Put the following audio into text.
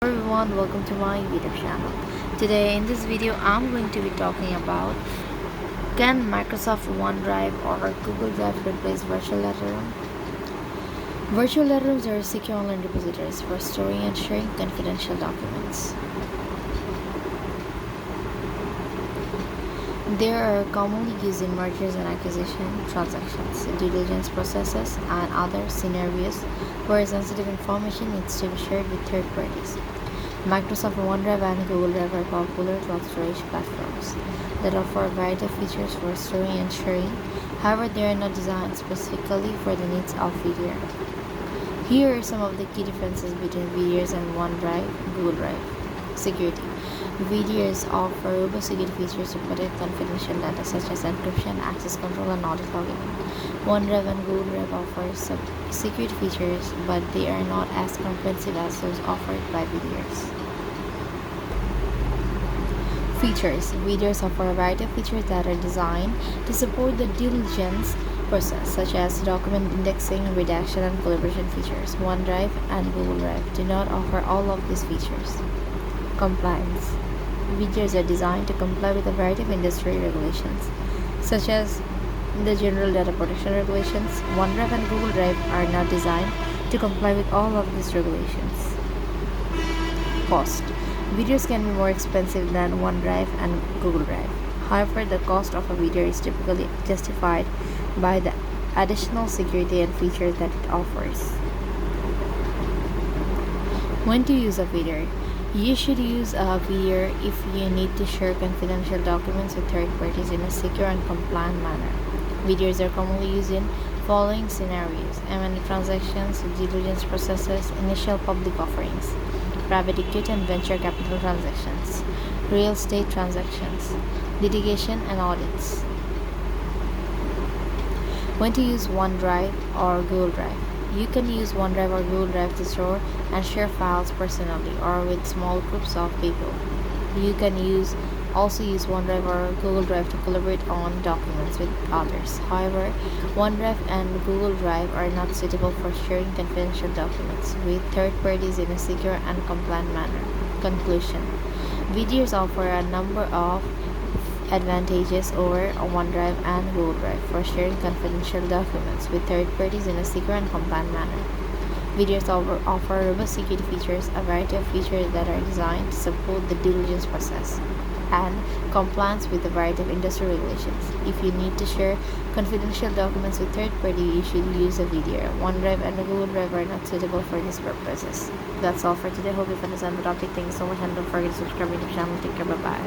Everyone, welcome to my YouTube channel. Today in this video I'm going to be talking about, can Microsoft OneDrive or Google Drive replace virtual data room? Virtual data rooms are secure online repositories for storing and sharing confidential documents. They are commonly used in mergers and acquisition transactions, due diligence processes, and other scenarios where sensitive information needs to be shared with third parties. Microsoft OneDrive and Google Drive are popular cloud storage platforms that offer a variety of features for storing and sharing. However, they are not designed specifically for the needs of VDR. Here are some of the key differences between VDRs and OneDrive and Google Drive. Security. VDRs offer robust security features to protect confidential data such as encryption, access control, and audit logging. OneDrive and Google Drive offer security features, but they are not as comprehensive as those offered by VDRs. Features. VDRs offer a variety of features that are designed to support the due diligence process, such as document indexing, redaction, and collaboration features. OneDrive and Google Drive do not offer all of these features. Compliance. VDRs are designed to comply with a variety of industry regulations, such as the General Data Protection Regulations. OneDrive and Google Drive are not designed to comply with all of these regulations. Cost. VDRs can be more expensive than OneDrive and Google Drive. However, the cost of a VDR is typically justified by the additional security and features that it offers. When to use a VDR? You should use a VDR if you need to share confidential documents with third parties in a secure and compliant manner. VDRs are commonly used in following scenarios: M&A transactions, due diligence processes, initial public offerings, private equity and venture capital transactions, real estate transactions, litigation, and audits. When to use OneDrive or Google Drive? You can use OneDrive or Google Drive to store and share files personally or with small groups of people. You can also use OneDrive or Google Drive to collaborate on documents with others. However, OneDrive and Google Drive are not suitable for sharing confidential documents with third parties in a secure and compliant manner. Conclusion. VDRs offer a number of advantages over OneDrive and Google Drive for sharing confidential documents with third parties in a secure and compliant manner. VDRs offer robust security features, a variety of features that are designed to support the due diligence process, and compliance with a variety of industry regulations. If you need to share confidential documents with third party, you should use a VDR. OneDrive and Google Drive are not suitable for these purposes. That's all for today. Hope you understand the topic. Thank you so much, and don't forget to subscribe to the channel. Take care. Bye bye.